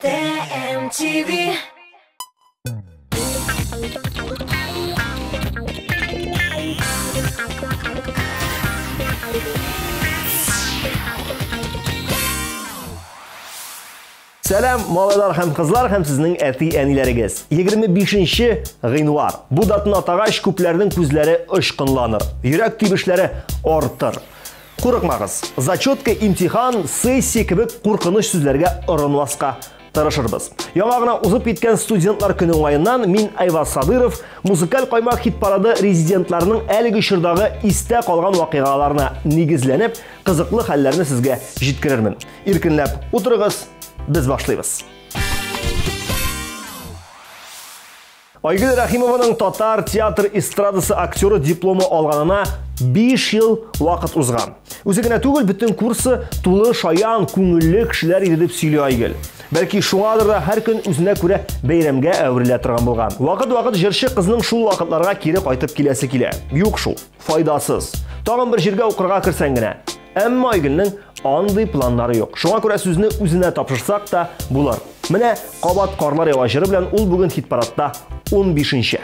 TMTV. Сәлам, малайлар һәм кызлар һәм сезнең әти-әниләрегез. 25-нче гыйнвар. Бу датаны атагач күпләрнең күзләре ычкынланыр, йөрәк тибешләре артыр. Курыкмагыз. Зачетка, имтихан, сессия кебек куркыныч сүзләргә орынласка тырышырбыз. Яңа гына узып киткән студентлар көне уңаеннан мин Айваз Садыров музыкаль каймак хит-парады резидентларының әлеге чордагы истә калган вакыйгаларына нигезләнеп, кызыклы хәлләрне сезгә җиткерермен. Иркенләп утырыгыз. Biz başlayız. Айгөл Рахимованың татар театр эстрадасы актеры дипломы алганына 5 ел вакыт узган. Үзе генә түгел, бүтән курсы тулы шаян, күңелле кешеләр иде дип сөйли Айгөл. Бәлки шуңадыр да һәр көн үзенә күрә бәйрәмгә әверелә торган булган. Вакыт-вакыт җырчы кызның шул вакытларга кире кайтып киләсе килә. Юк шул, файдасыз. Тагын бер җиргә укырга кирсәң генә. Әмма Айгөлнең андый планнары юк. Шуңа күрә сүзне үзенә тапшырсак та булыр. Менә кабат карлар ява җыры белән ул бүген хит-парадта 15-нче.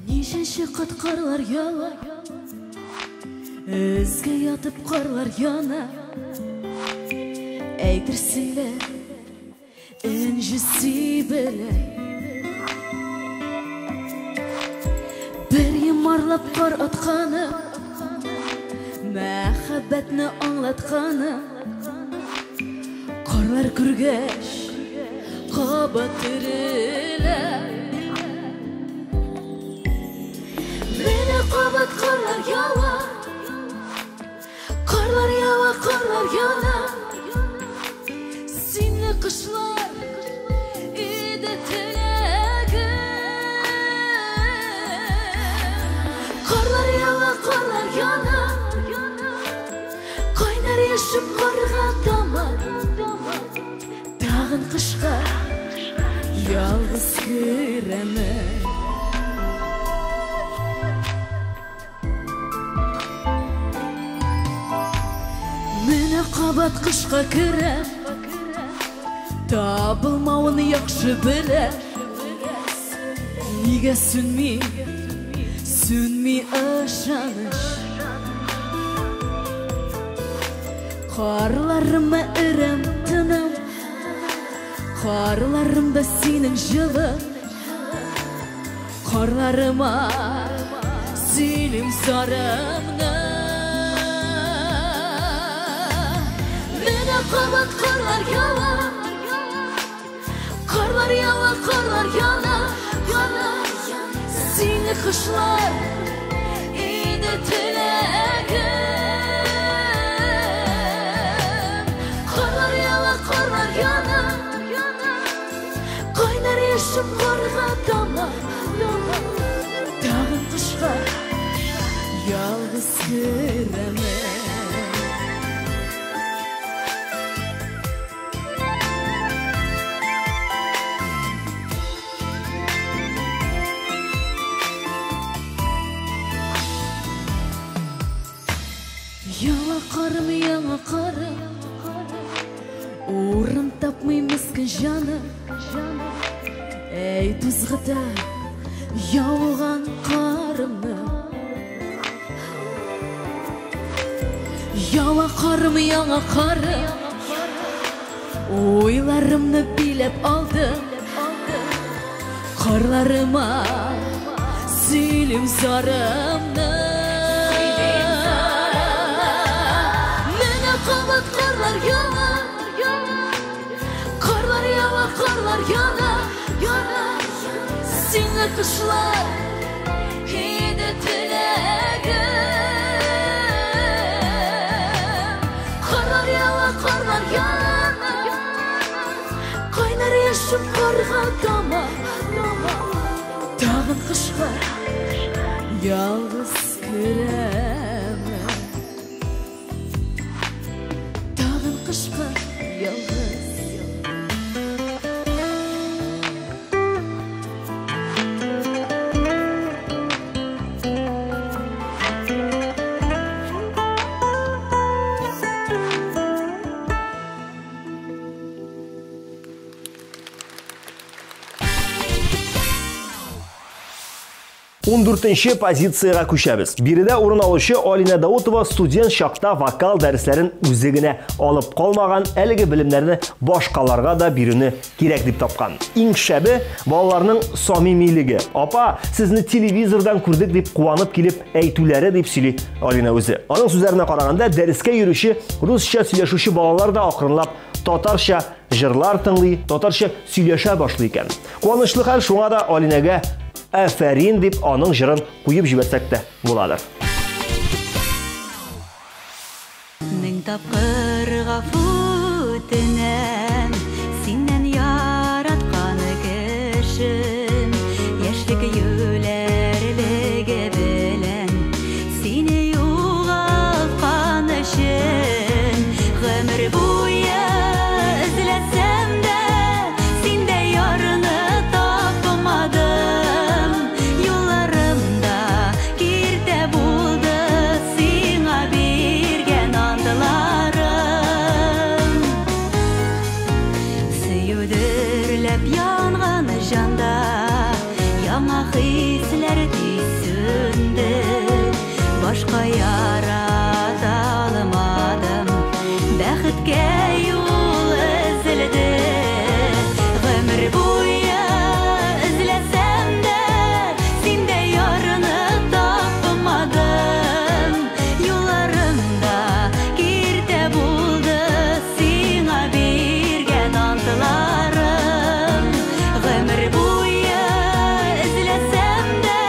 Нишенче кат карлар ява, өзгә ятып карлар яна. Әйтерсеңләр Энҗесе белә бер ямарлап кар атканы, мәхәббәтне аңлатканы. Карлар күргәч кабат терелә. Менә кабат карлар ява, карлар ява, карлар яна. Сине кышлар Яшып карга таман, тагын кышка ялгыз керәмен. Менә кабат кышка керәм, табылмавын яхшы беләм. Нигә сүнми ышаныш. Карларыма өрем тыным, карларымда синең җылы. Карларыма синең сарымны. Менә кабат карлар ява, карлар ява, карлар яна, яна. Сине кышлар иде теләгем. Яшып карга таман, тагын кышка ялгыз керәмен. Яңа карым, яңа карым, урын тапмый мескен җаным. Әй тузгыда яуган карымны, яңа карым, яңа карым, уйларымны билеп алды. Карларыма сөйлем зарымны. Менә кабат карлар ява, карлар ява, карлар яна. Сине кышлар иде теләгем. Карлар ява, карлар яна. Кайнар яшып карга таман, тагын кышка ялгыз керәмен. Тагын кышка ялгыз. 14-нче позицияга күчәбез. Биредә урын алучы Алина Даутова студент чакта вокал дәресләрен үзе генә алып калмаган, әлеге белемнәрне башкаларга да бирүне кирәк дип тапкан. Иң шәбе балаларның самимилеге. Апа, сезне телевизордан күрдек дип куанып килеп әйтүләре дип сөйли Алина үзе. Аның сүзләренә караганда, дәрескә йөрүче русча сөйләшүче балалар да акрынлап татарча җырлар тыңлый, татарча сөйләшә башлый икән. Куанычлы хәл, шуңа да Алинәгә әфәрин дип аның җырын куеп җибәрсәк тә буладыр. Мең тапкыр гафу үтенәм, синнән яраткан кешем, яшьлек юләрлеге белән сине югалткан өчен, гомер буе эзләсәм дә синдә ярны тапмадым, юлларымда киртә булды сиңа биргән антларым. Сөюдерләп янган җанда яңа хисләр тисүнде, башка ярата алмадым, бәхеткә юл эзләде, гомер буе эзләсәм дә синдә ярны тапмадым, юлларымда киртә булды сиңа биргән антларым, гомер буе эзләсәм дә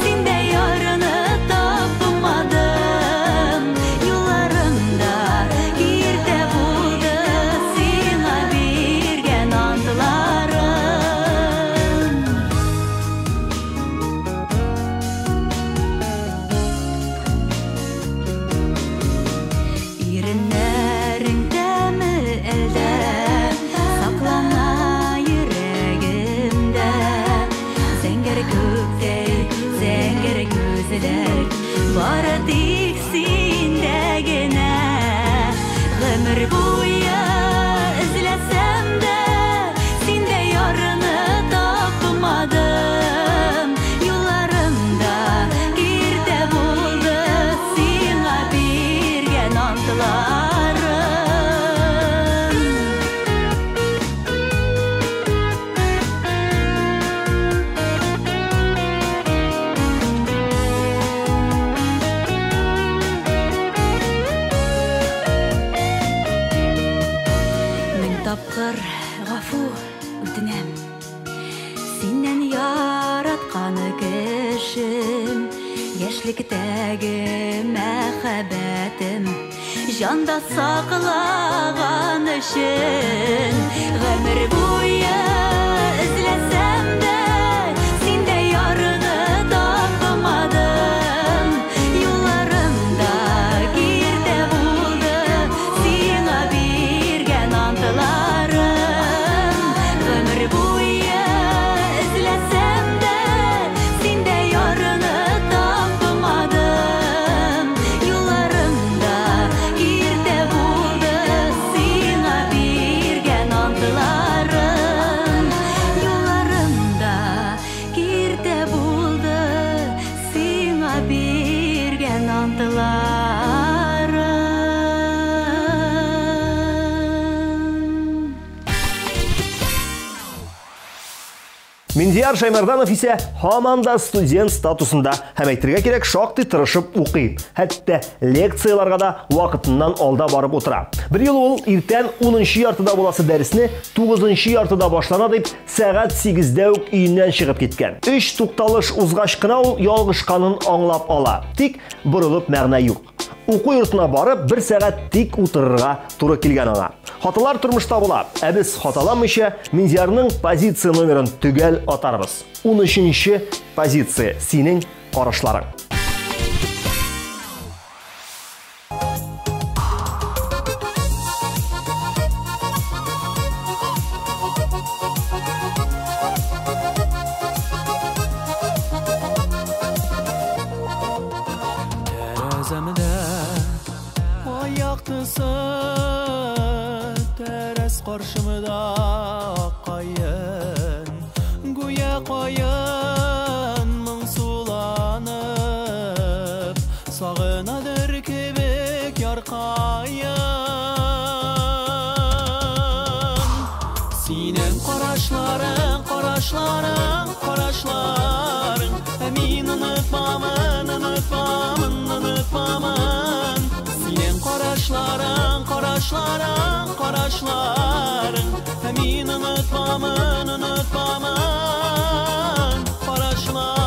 синдә ярны тапмадым, юлларымда киртә булды сиңа биргән антларым. Иреннәрең тәме әлдә саклана йөрәгемдә, зәңгәр күктәй зәңгәр күзләр бары тик синдә генә, гомер буе эзләсәм дә синдә ярны тапмадым, юлларымда киртә булды сиңа биргән антларым. Мең тапкыр гафу үтенәм, синнән яраткан кешем, яшьлектәге мәхәббәтем җанда саклаган өчен, гомер буе эзләсәм дә синдә ярны тапмадым, юлларымда киртә булды сиңа биргән антларым, гомер буе эзләсәм дә синдә ярны тапмадым, юлларымда киртә булды сиңа биргән антларым, юлларымда киртә булды сиңа биргән антларым. Миндияр Шаймарданов исә һаман да студент статусында һәм әйтергә кирәк, шактый тырышып укый. Хәтта лекцияларга да вакытыннан алда барып утыра. Бер ел ул иртән 10-нчы яртыда буласы дәресне 9-нчы яртыда башлана дип сәгать 8-дә үк өеннән чыгып киткән. 3 тукталыш узгач кына ул ялгышканын аңлап ала. Тик борылып мәгънә юк. Уку йортына барып 1 сәгать тик утырырга туры килгән аңа. Хаталар тормышта була. Ә без хаталамыйча Миндиярның позиция номерын төгәл атарбыз. 13-нче позиция. Синең карашларың. Tərəzəmdə ayaqdısı tərəz qarşımda qayın, güya qayın, мың су unutmamın, unutmamın, unutmamın. Senin qarashlarың, qarashlarың, qarashlarың. Мен unutmamın, unutmamın, qarashlarың.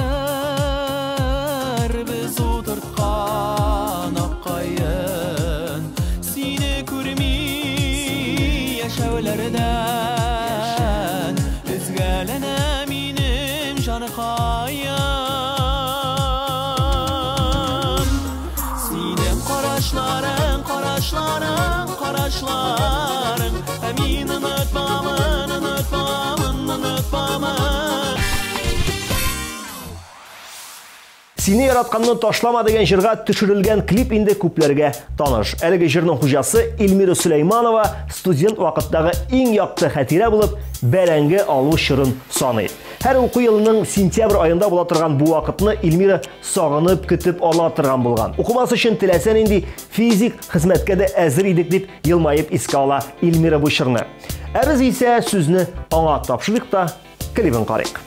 Nazlanadır biz oturtkan akkayın. Seni көрмей yaşavlardan Üzgələnə minim janıqayın. Senin qarashlarың, qarashlarың, qarashlarың. Мен unutmamın, unutmamın, unutmamın. Сине яратканны ташлама деген җырга төшерелгән клип инде күпләргә таныш. Әлеге җырның хуҗасы Эльмира Сулейманова студент вакыттагы иң якты хатирә булып бәрәңге алу чырын саный. Һәр уку елының сентябрь аенда була торган бу вакытны Эльмира сагынып көтеп ала торган булган. Укымас өчен теләсә нинди физик хезмәткә дә әзер идек дип елмаеп искә ала Эльмира бу чырны. Ә без исә сүзне аңа тапшырдык та клипын карыйк.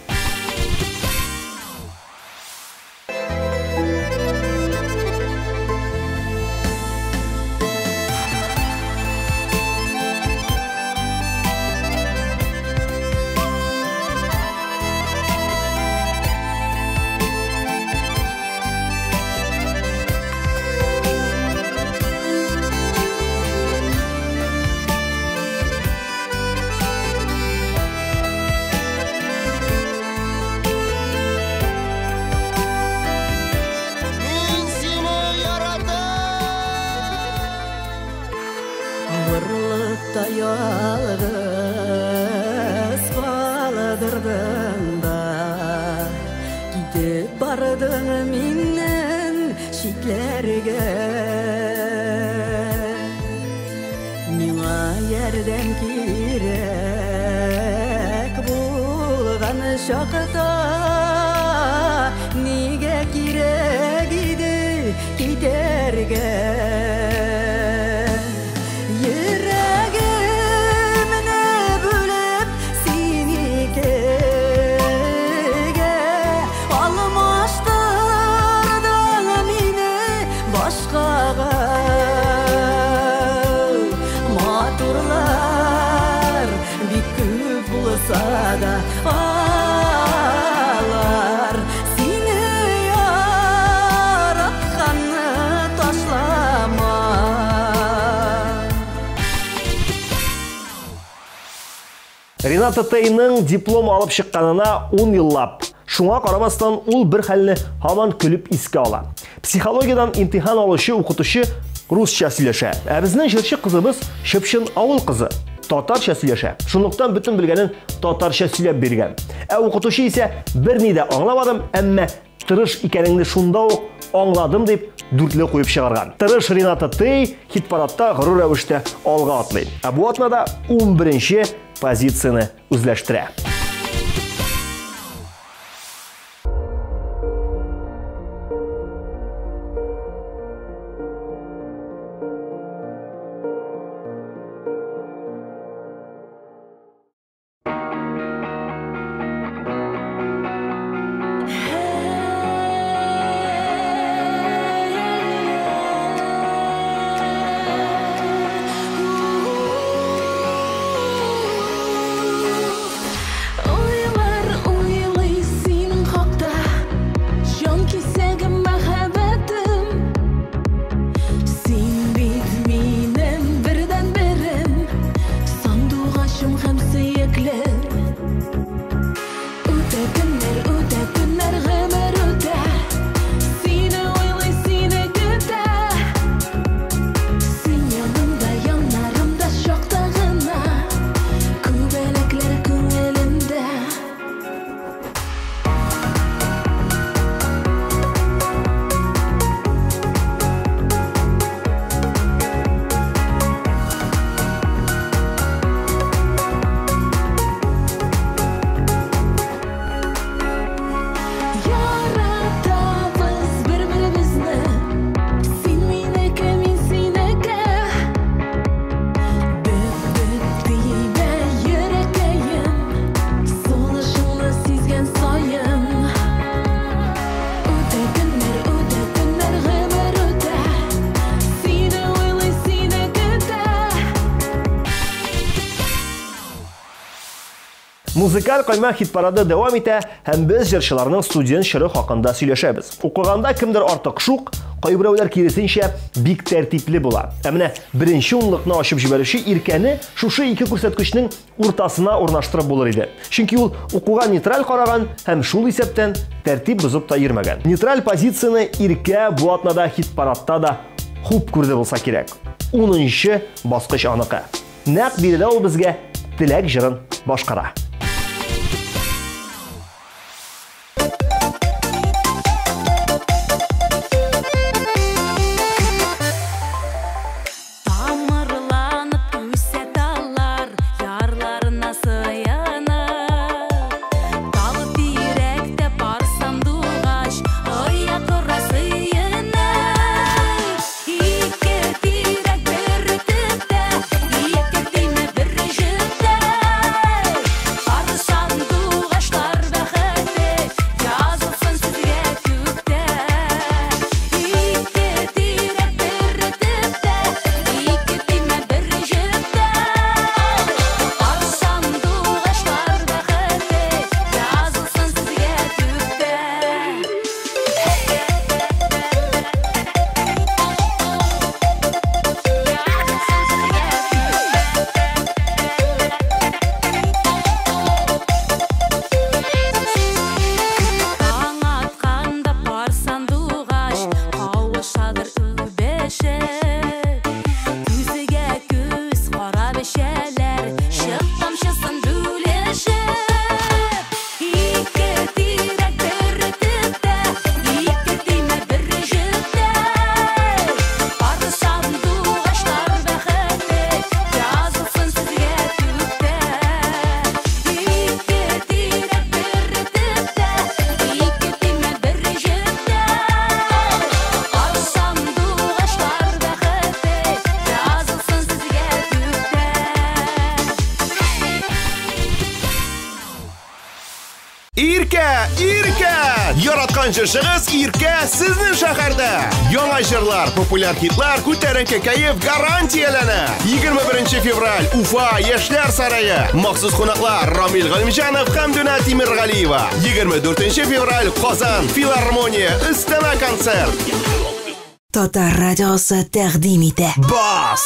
Ağırlıkta yalğız qaladırdın da Gidip bardın mindən şiklərgə Mina yerden kirek bulğan şaqda Nigə kirek idi gidergə da ağlar seni yaratkanı taşlama. Рената Тейның диплом алып чыкканына 10 еллап. Шуңа карамастан ул бер хәлне һаман көлеп искә ала. Психологиядан имтихан алучы укытучы русча сөйләшә. Ә безнең җырчы кызыбыз Шөпшин авыл кызы. Татарча сөйләшә. Шунлыктан бөтен белгәнен татарча сөйләп биргән. Ә укытучы исә берни дә аңламадым, әмма тырыш икәнеңне шунда ук аңладым дип дүртле куеп чыгарган. Тырыш Рената Тей хит-парадта горур рәвештә алга атлый. Ә бу атнада 11-нче позицияны үзләштерә. Музыкаль койма хит-парады дәвам итә, һәм без җырчыларның студент чоры хакында сөйләшәбез. Укыганда кемдер артык шук, кайберәүләр киресенчә бик тәртипле була. Ә менә беренче унлыкны ачып җибәрүче Иркәне шушы ике күрсәткечнең уртасына урнаштырып булыр иде. Чөнки ул укуга нейтраль караган һәм шул исәптән тәртип бозып та йөрмәгән. Нейтраль позицияны Иркә бу атнада хит-парадта да хуп күрде булса кирәк. 10нчы баскыч аныкы. Нәкъ биредә ул безгә теләк җырын башкара. Иркә! Яраткан җырчыгыз Иркә сезнең шәһәрдә. Яңа җырлар, популяр хитлар, күтәренке кайф гарантияләнә. 21 февраль Уфа Яшьләр сарае. Махсус кунаклар Рамил Галимҗанов һәм Дөнә Тимергалиева. 24 февраль Казан Филармония өстәмә концерт. Татар радиосы тәкъдим итә. Бас!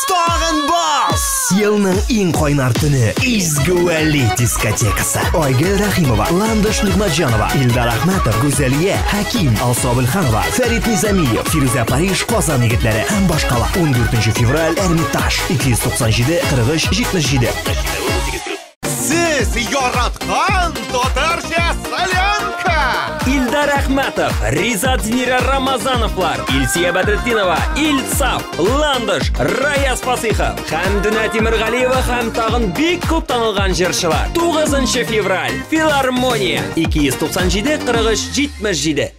Тагын бас! Елның иң кайнар төне Изгү Вәли дискотекасы. Айгөл Рахимова, Ландыш Нигъмәтҗанова, Илдар Ахматов, Гүзәлия, Хаким, Алсабылханова, Фәрит Низамиев, Фирүзә Париж, Казан егетләре һәм башкалар. 14 февраль Эрмитаж 297 43 77. Сез яраткан татарча солянка! Илдар Ахматов, Ризат Зинира Рамазановлар, Илсия Бәдретдинова, Ильцав, Ландыш, Раяз Фасихов, һәм Дөнә Тимергалиева һәм тагын бик күп танылган җырчылар. 9 февраль Филармония 297 43 77.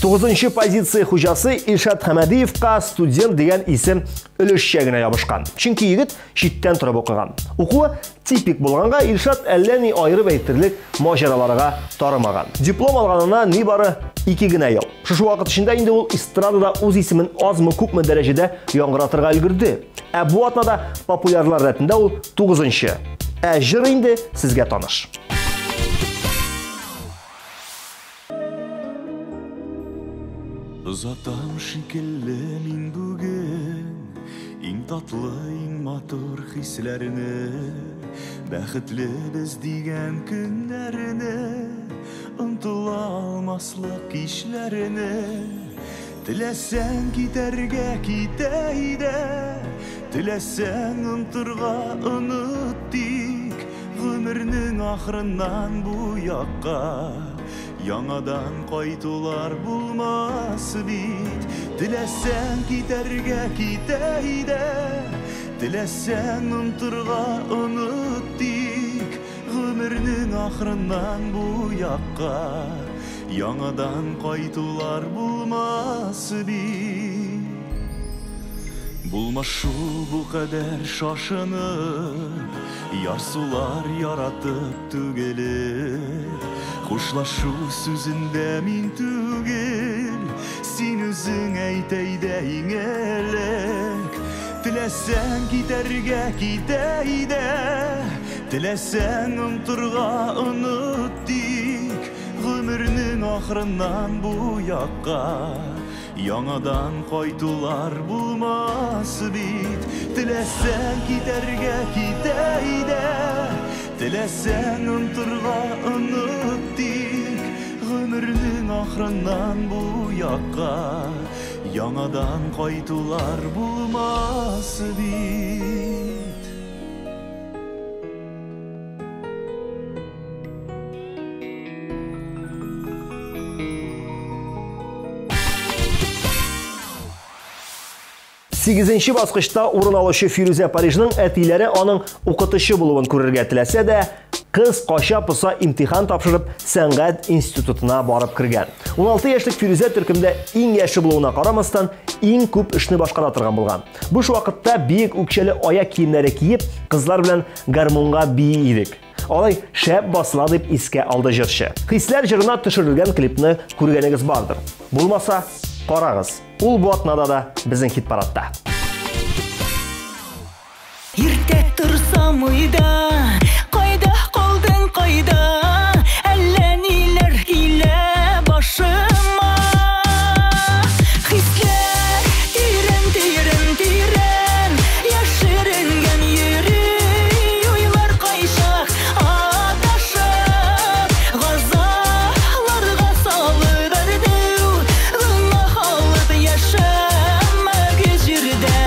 9нчы позиция хуҗасы Илшат Хәмәдиевка студент дигән исем өлешчә генә ябышкан. Чөнки егет читтән торып укыган. Укуы типик булганга Илшат әллә ни аерып әйтерлек маҗараларга тарымаган. Диплом алганына нибары 2 генә ел. Шушы вакыт эчендә инде ул эстрадада үз исемен азмы-күпме дәрәҗәдә яңгыратырга өлгерде. Ә бу атнада популярлар рәтендә ул 9нчы. Ә җыр инде сезгә таныш. Озатам шикелле мин бүген иң татлы, иң матур хисләрне, бәхетле без дигән көннәрне, онтыла алмаслык кичләрне. Теләсәң китәргә китә иде, теләсәң онтырга оныт тик, гомернең ахырыннан бу якка. Яңадан кайтулар булмас бит. Теләсәң китәргә китә иде, теләсәң онтырга оныт тик, гомернең ахырыннан бу якка. Яңадан кайтулар булмас бит. Булмас шул бу кадәр шашынып, ярсулар яратып түгелеп. Хушлашу сүзендә мин түгел, син үзең әйт әйдә иң элек. Тілесен кетерге кетейді, тілесен ұмтырға ұнып дейік, ғұмірнің ақырынан бұяққа, яңадан қайтулар бұлмасы бит. Тілесен кетерге кетейді, тілесен ұмтырға ұнып дейік, ғұмірнің ақырынан бұяққа, яңадан қайтулар бұлмасы бит. Сегізінші басқышта орын алушы Фируза Парижның әтиләре аның укытучы булуын күрергә теләсә дә, кыз кача-поса имтихан тапшырып сәнгать институтына барып кергән. 16 яшьлек Фируза төркемдә иң яше булуына карамастан, иң күп эшне башкара торган булган. Буш вакытта биек үкчәле аяк киемнәре киеп, кызлар белән гармонга бии идек. Алай шәп басыла дип искә алды җырчы. Хисләр җырына төшерелгән клипны күргәнегез бардыр. Булмаса, карагыз. Ул бу атнада да безнең хит-парадта. Иртә турсам уйда, кайда калдың кайда, әллә ниләр килә башыма. Хисләр тирән, тирән, тирән, яшеренгән йөри, уйлар кайшак адашып, газаларга салып бәрдү, гына халык яшәмәгә җирдә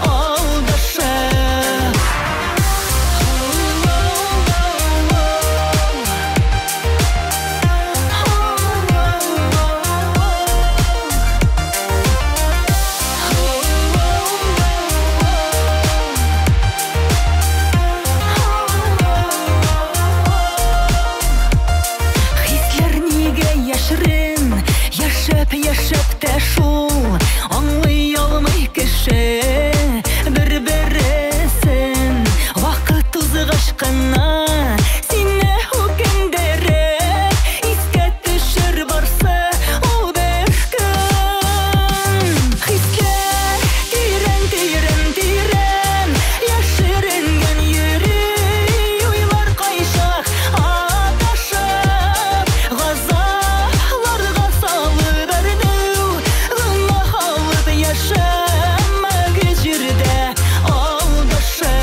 алдашып. Яшәп тә шул, аңлый алмый кеше бер-берсен. Вакыт узгач кына сине үкендереп, искә төшер барса ул бер көн. Хисләр тирән, тирән, тирән, яшеренгән йөри, уйлар кайшак адашып, газаларга салып яшәмәгә җирдә алдашып.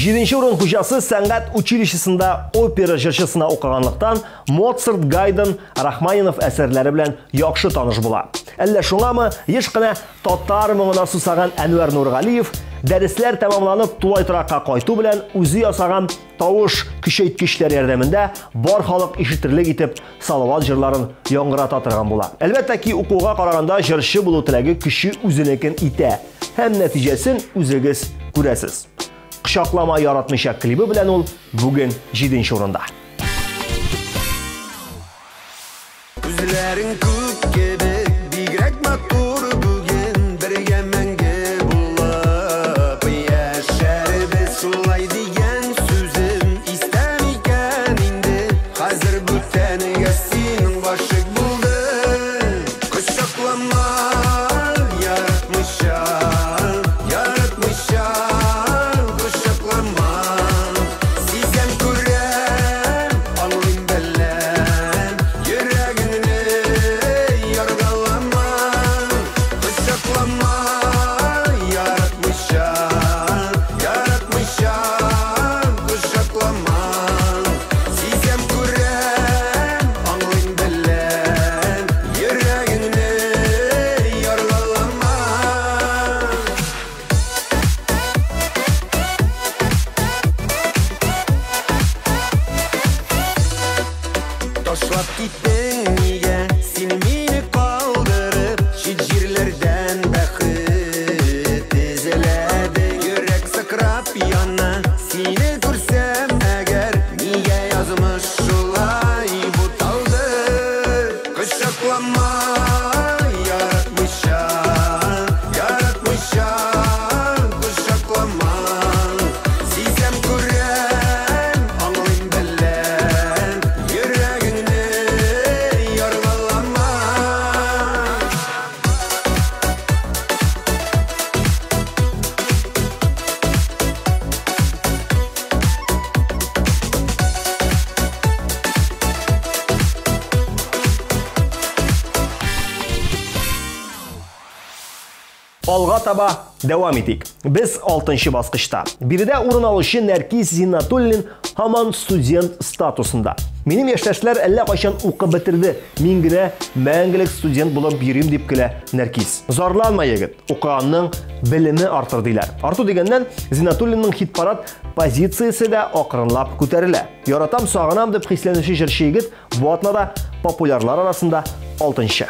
Җиденче урын хуҗасы сәнгать училищесында опера җырчысына укыганлыктан Моцарт, Гайден, Рахманинов әсәрләре белән яхшы таныш була. Әллә шуңамы еш кына татар моңына сусаган Әнвәр Нургалиев дәресләр тәмамланып тулай торакка кайту белән үзе ясаган тавыш көчәйткечләр ярдәмендә бар халык ишетерлек итеп салават җырларын яңгырата торган була. Әлбәттә ки укуга караганда җырчы булу теләге кеше үзенекен итә һәм нәтиҗәсен үзегез күрәсез. Кочаклама яратмыйча клибы белән ул бүген 7нче урында. Үзләрен күк кебек, бигрәк матур бүген, бергә мәңге булып яшәрбез. Шулай дигән сүзем истәм икән инде, хәзер бүтәнгә синең гашык булды. Кочаклама яратмыйча, яратмыйча. Ташлап киттең нигә, син мине калдырып, чит җирләрдән бәхет эзләдең. Йөрәк сакрап яна, сине күрсәм әгәр, нигә язмыш шулай буталды. Кочаклама яратмыйча, таба дәвам итик. Без 6-нчы баскычта. Биредә урын алучы Нәркис Зиннатуллин һаман студент статусында. Минем яшьтәшләр әллә кайчан укып бетерде. Мин генә мәңгелек студент булып йөрим дип көлә Нәркис. Зарланма егет, укыганның белеме артыр диләр. Арту дигәннән Зиннатуллинның хит-парад позициясе дә акрынлап күтәрелә. Яратам, сагынам дип хисләнүче җырчы егет бу атнада популярлар арасында 6-нчы.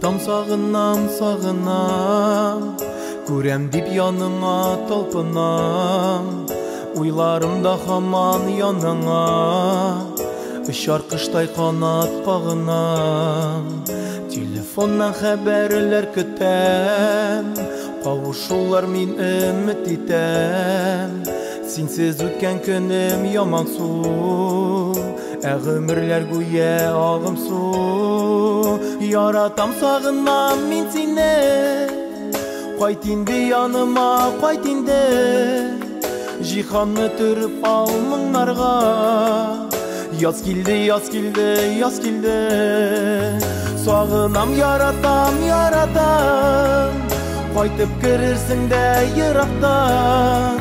Там сағынам, көрәм дип яныңа талпынам, уйларымда хаман яныңа, ұшар қыштай қанат қағынам. Телефоннан хәбәрләр көтәм, қавышулар мин өмет итәм. Синсез үткән көнем яман су, гөмерләр гүя агым су. Яратам, сагынам мин сине, кайт инде яныма, кайт инде. Җиһанны төреп ал моңнарга, яз килде, яз килде, яз килде. Сагынам, яратам, яратам, кайтып керерсең дә ерактан.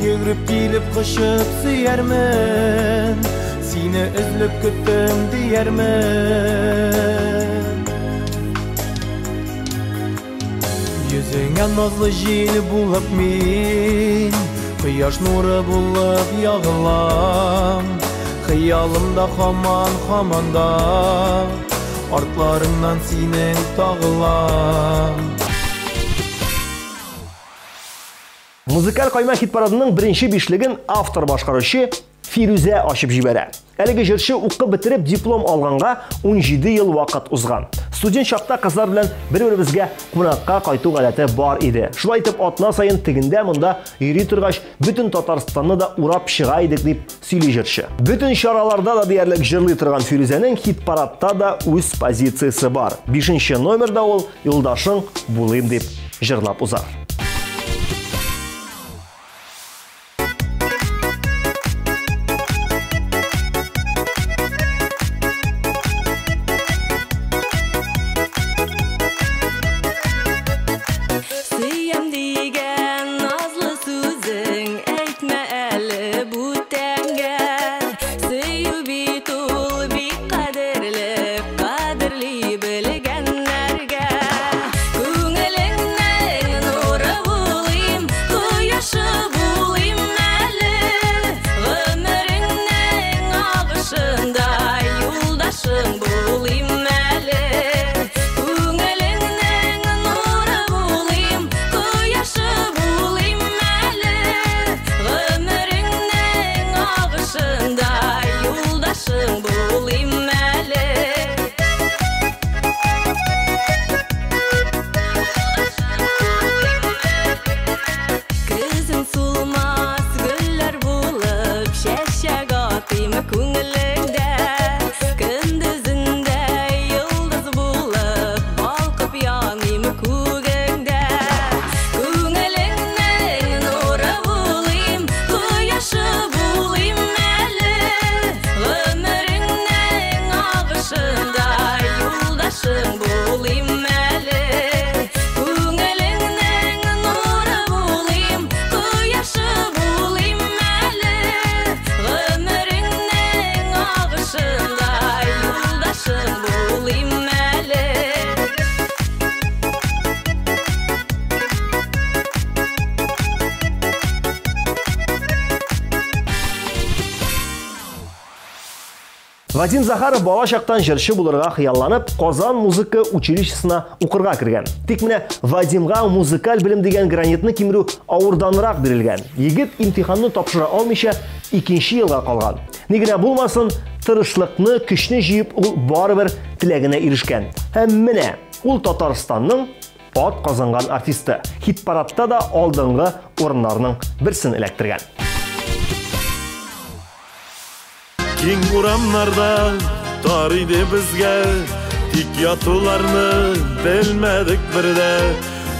Йөгереп килеп кышып сөярмен, сине эзлеп көттем диярмен. Йөзеңә назлы җил булып мин, кояш нуры булып ягылам. Хыялымда хаман-хаманда, артларыңнан синең тагылам. Музыкаль кайма хит-парадының беренче бишлеген автор башкаручы Фирүзә ачып җибәрә. Әлеге җырчы укып бетереп диплом алганга 17 ел вакыт узган. Студент чакта кызлар белән бер-беребезгә кунакка кайту гадәте бар иде. Шулай итеп атна саен тегендә монда йөри торгач, бөтен Татарстанны да урап чыга идек дип сөйли җырчы. Бөтен чараларда да диярлек җырлый торган Фирүзәнең хит-парадта да үз позициясе бар. 5-нче номерда ул "Юлдашың булыйм" дип җырлап узар. Вадим Захаров бала чактан җырчы булырга хыялланып, Казан музыка училищесына укырга кергән. Тик менә Вадимга музыкаль белем дигән гранитны кимерү авырданрак бирелгән. Егет имтиханны тапшыра алмыйча 2нче елга калган. Нигенә булмасын, тырышлыкны, көчне җыеп, ул барыбер теләгенә ирешкән. Һәм менә ул Татарстанның ат казанган артисты. Хит парадта да алдыңгы орыннарның берсен электирген. Кең урамнарда тарыйды бізге, тик ятуларны белмедік бірде.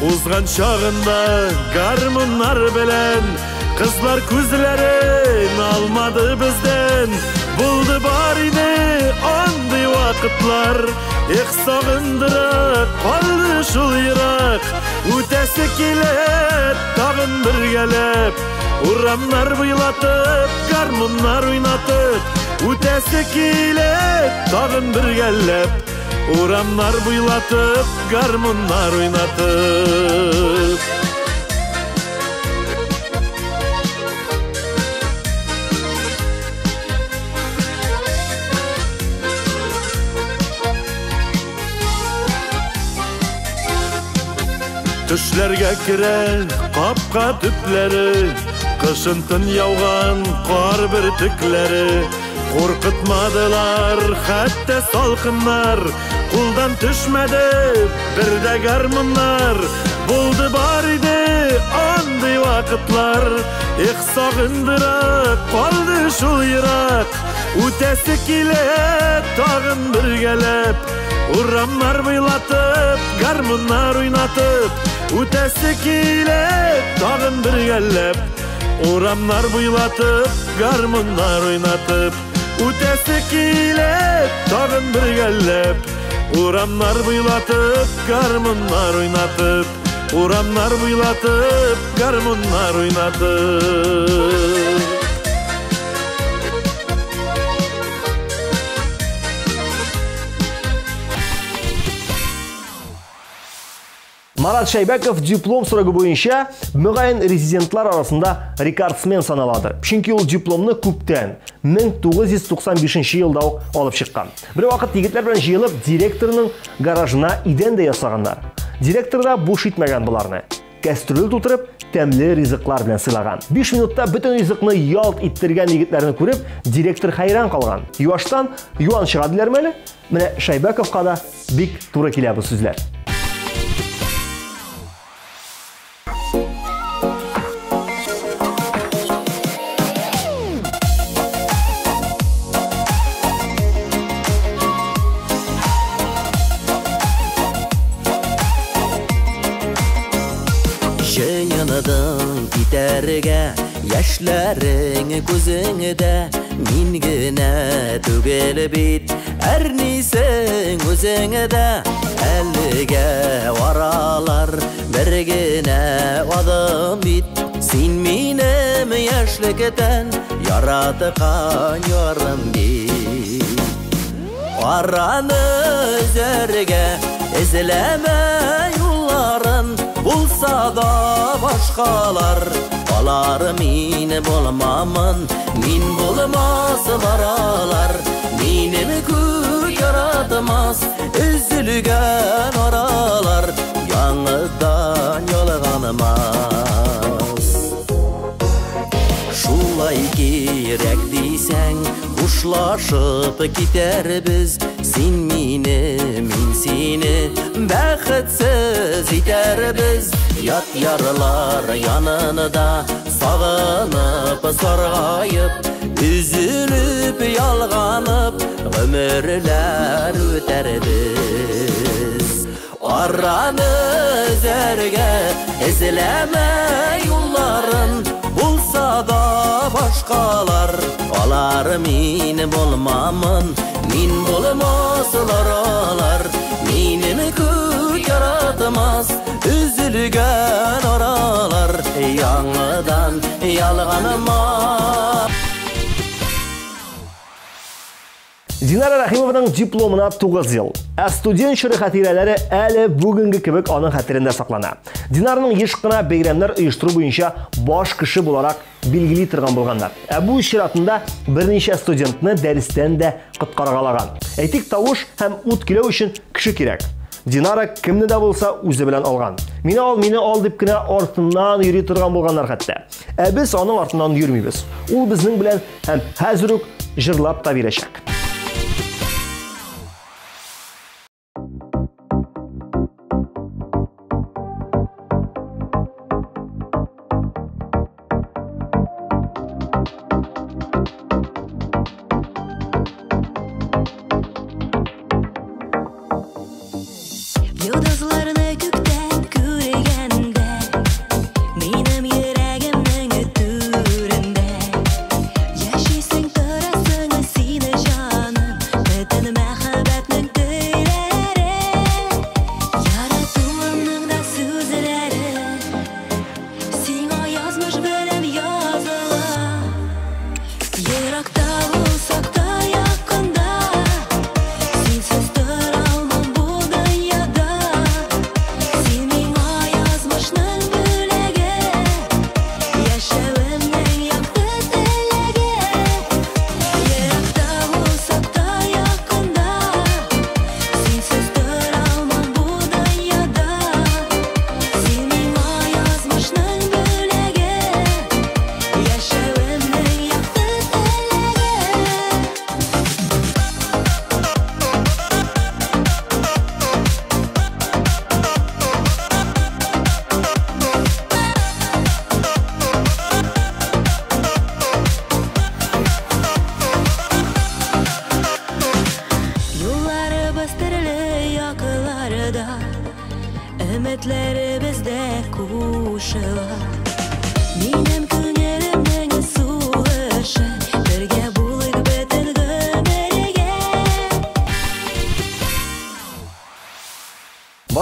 Узган шағында гармоннар белән, қызлар күзләрен алмады бізден. Булды бар иде андый вакытлар, сагындыра калды шул ерак. Үтәсе килә тагын бергәләп, урамнар буйлатып, гармоннар уйнатып. Үтәсе килә тагын бергәләп, урамнар буйлатып, гармоннар уйнатып. Төшләргә керә капка төпләре, кышын-тын яуган кар бөртекләре. Куркытмадылар хәтта салкыннар, кулдан төшмәде бердә гармоннар. Булды бар иде андый вакытлар, сагындыра калды шул ерак. Үтәсе килә тагын бергәләп, урамнар буйлатып, гармоннар уйнатып. Үтәсе килә тагын бергәләп, урамнар буйлатып, гармоннар уйнатып. Үтәсе килә тагын бергәләп, урамнар буйлатып, гармоннар уйнатып. Урамнар буйлатып, гармоннар уйнатып. Марат Шайбеков диплом сұрағы бойынша мүғайын резидентлар арасында рекордсмен саналады. Чөнки ул дипломны күптән 1995 елда алып шыққан. Бір вакыт егетләр белән җыелып директорның гаражына идән дә ясаганнар. Директор да буш итмәгән буларны. Кәстрүл тутырып, тәмле ризыклар белән сыйлаган. 5 минутта бөтен ризыкны ялт иттергән егетләрне күреп, директор хайран калган. Юаштан юан чыга диләрме әле? Менә Шайбековка да бик туры килә бу сүзләр. Җыйныдың китәргә, яшьләрең күзеңдә, мин генә түгел бит, әрнисең үзеңдә. Әлегә варалар бер генә адым бит, син минем яшьлектән яраткан ярым бит. Араны үзәргә эзләмә юлларын, булса да башкалар, алар мин булмамын, мин булмаслар алар. Минем күк яратмас, үзелгән аралар, яңыдан ялганмас. Шулай кирәк дисәң, хушлашып китәрбез, син мине, мин сине, бәхетсез итәрбез. Ят ярлар янында сагынып саргайып, üzülüp ялганып, гомерләр үтәрбез. Араны үзәргә эзләмә юлларын, булса да башкалар, алар мин булмамын, мин булмаслар алар. Минем күк яратмас, үзелгән аралар, яңыдан ялганмас. Динара Рахимованың дипломына 9 ел. Студент чоры хатирәләре әле бүгенге кебек аның хәтерендә саклана. Динарның еш кына бәйрәмнәр оештыру буенча баш кеше буларак билгели торган булганнар. Бу чиратында берничә студентны дәрестән дә коткаргалаган. Әйтик, тавыш һәм ут килә өчен кеше кирәк. Динара кемне дә булса үзе белән алган. Мине ал дип кенә артыннан йөри торган булганнар хәтта. Без аның артыннан йөрмибез. Ул безнең белән һәм хәзер үк җырлап та бирәчәк.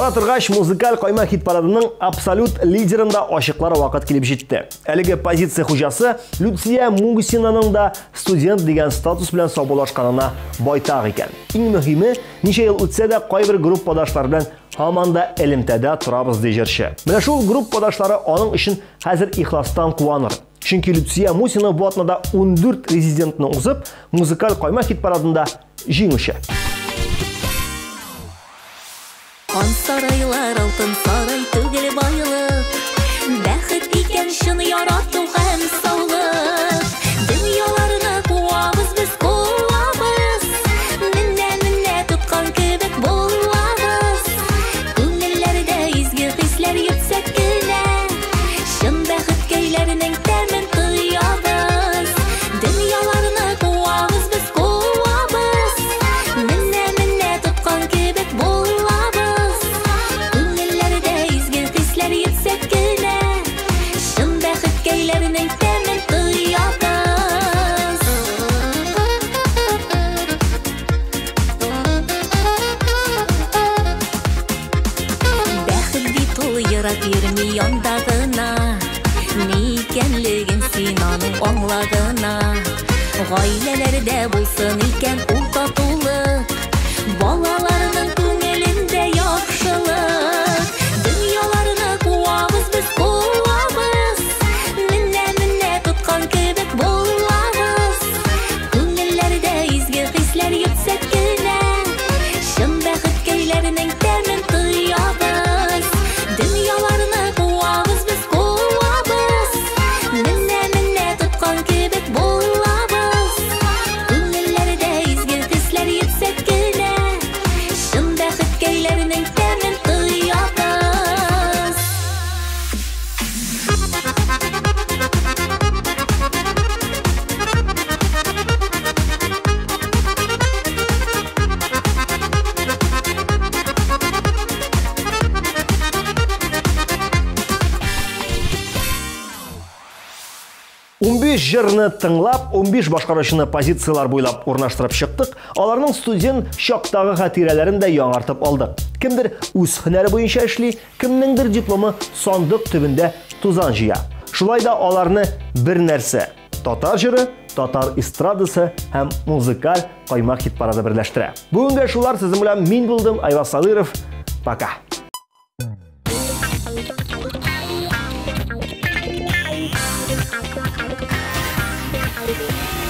Бара торгач, музыкаль койма хит парадының абсолют лидерында ашыклар вакыт килеп җитте. Әлеге позиция хуҗасы Люция Мугусинаның да студент дигән статус белән саубулашканына байтак икән. Иң мөһиме, ничә ел үтсә дә кайбер группадашлар белән һаман да элемтәдә торабыз ди җырчы. Менә шул группадашлары аның өчен хәзер ихластан куаныр. Чөнки Люция Мусина бу атнада 14 резидентны узып, музыкаль койма хит парадында җиңүче. Ан сарайлар алтын сарай түгел байлык, бәхет икән шуны ярату һәм саулык. Дөньяларны куабыз без куабыз, менә тоткан кебек булабыз. Күңелләрдә изге хисләр йөксәк кенә, шын бәхет көйләренең тәмен тоябыз. Дөньяларны куабыз без куабыз, менә тоткан кебек булабыз. Йөрми яндагына, никәнлеген син аның аңлагына. Гаиләләрдә булсын икән ул татулык, балаларның күңелендә яхшылык. Дөньяларны куабыз без куабыз, менә тоткан кебек булабыз. Күңелләрдә изге хисләр йөксәк кенә, шын бәхет көйләренең тәмен тоябыз. Дөньяларны куабыз без куабыз, менә тоткан кебек булабыз. Күңелләрдә изге хисләр йөксәк кенә, шын бәхет көйләренең тәмен тоябыз. Җырны тыңлап, 15 башкаручыны позициялар буйлап урнаштырып чыктык. Аларның студент чактагы хатирәләрен дә яңартып алдык. Кемдер үз һөнәре буенча эшли, кемнеңдер дипломы сандык төбендә тузан җыя. Шулай да аларны бер нәрсә: татар җыры, татар эстрадасы һәм музыкаль койма хит парады берләштерә. Бүгенгә шулар, сезнең белән мин булдым, Айваз Садыров. Пока. We'll be right back.